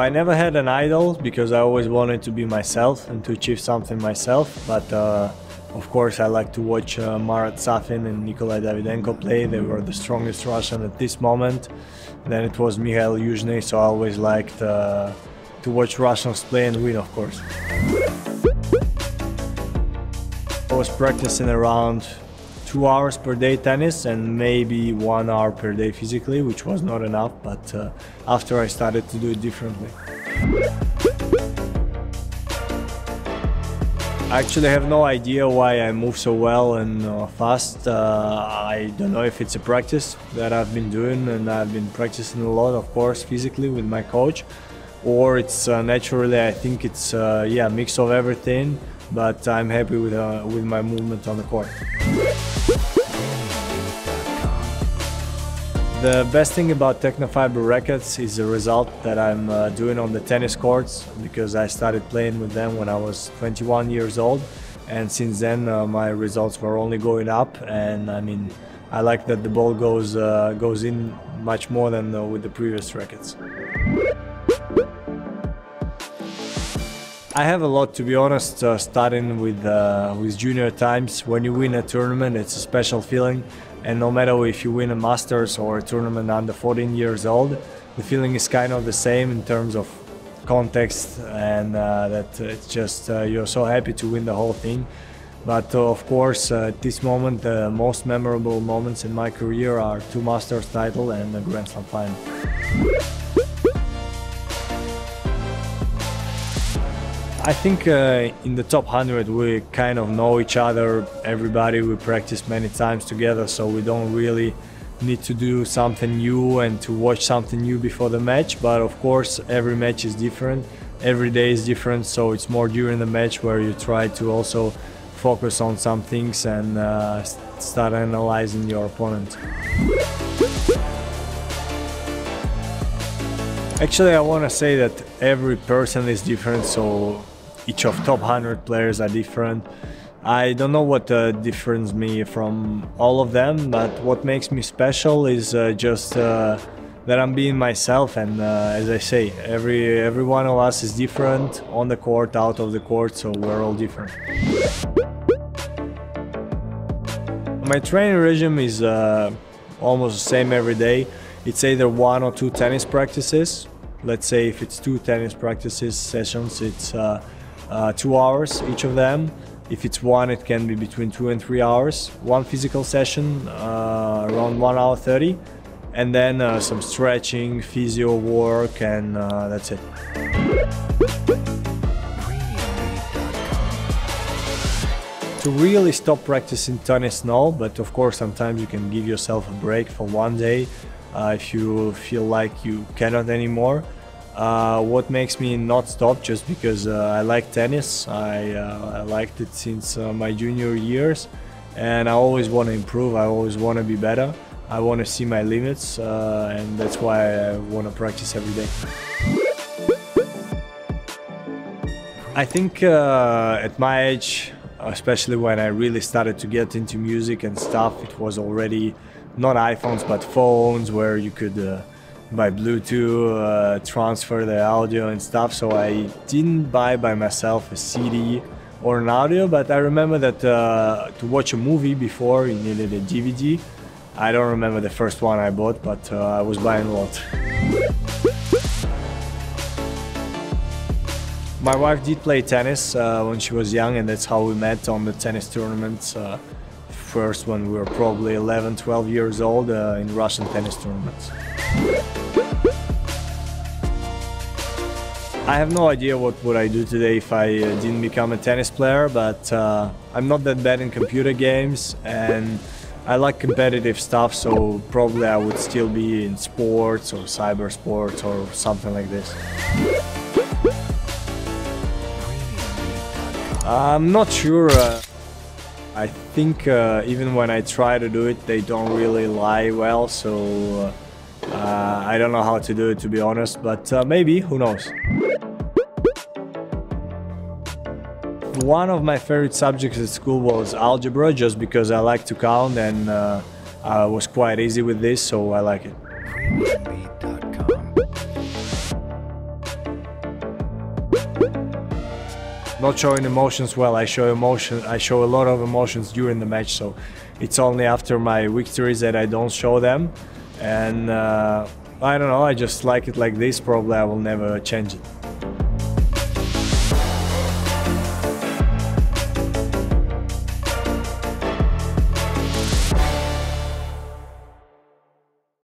I never had an idol because I always wanted to be myself and to achieve something myself, but of course I like to watch Marat Safin and Nikolai Davydenko play. They were the strongest Russian at this moment. Then it was Mikhail Yuzhny, so I always liked to watch Russians play and win, of course. I was practicing around 2 hours per day tennis and maybe 1 hour per day physically, which was not enough, but after I started to do it differently. I actually have no idea why I move so well and fast. I don't know if it's a practice that I've been doing, and I've been practicing a lot, of course, physically with my coach, or it's naturally, I think it's yeah, a mix of everything, but I'm happy with my movement on the court. The best thing about TECNIFIBRE rackets is the result that I'm doing on the tennis courts, because I started playing with them when I was 21 years old, and since then my results were only going up. And I mean, I like that the ball goes in much more than with the previous rackets. I have a lot, to be honest, starting with junior times. When you win a tournament, it's a special feeling. And no matter if you win a Masters or a tournament under 14 years old, the feeling is kind of the same in terms of context, and that it's just you're so happy to win the whole thing. But of course, at this moment, the most memorable moments in my career are 2 Masters titles and a Grand Slam final. I think in the top 100 we kind of know each other, everybody, we practice many times together, so we don't really need to do something new and to watch something new before the match. But of course every match is different, every day is different, so it's more during the match where you try to also focus on some things and start analyzing your opponent. Actually, I want to say that every person is different, so each of top 100 players are different. I don't know what differentiates me from all of them, but what makes me special is just that I'm being myself. And as I say, every one of us is different on the court, out of the court, so we're all different. My training regime is almost the same every day. It's either 1 or 2 tennis practices. Let's say if it's 2 tennis practices sessions, it's 2 hours each of them. If it's 1, it can be between 2 and 3 hours. 1 physical session, around 1 hour 30, and then some stretching, physio work, and that's it. To really stop practicing tennis, no, but of course sometimes you can give yourself a break for 1 day if you feel like you cannot anymore. What makes me not stop, just because I like tennis. I liked it since my junior years, and I always want to improve, I always want to be better, I want to see my limits, and that's why I want to practice every day. I think at my age, especially when I really started to get into music and stuff, it was already not iPhones but phones where you could by Bluetooth transfer the audio and stuff, so I didn't buy by myself a CD or an audio, but I remember that to watch a movie before you needed a DVD. I don't remember the first one I bought, but I was buying a lot. My wife did play tennis when she was young, and that's how we met on the tennis tournaments. First when we were probably 11, 12 years old in Russian tennis tournaments. I have no idea what would I do today if I didn't become a tennis player, but I'm not that bad in computer games and I like competitive stuff, so probably I would still be in sports or cyber sports or something like this. I'm not sure. I think even when I try to do it, they don't really lie well, so I don't know how to do it, to be honest, but maybe, who knows. One of my favorite subjects at school was algebra, just because I like to count and I was quite easy with this, so I like it. Not showing emotions, well, I show a lot of emotions during the match, so it's only after my victories that I don't show them. And I don't know, I just like it like this. Probably I will never change it.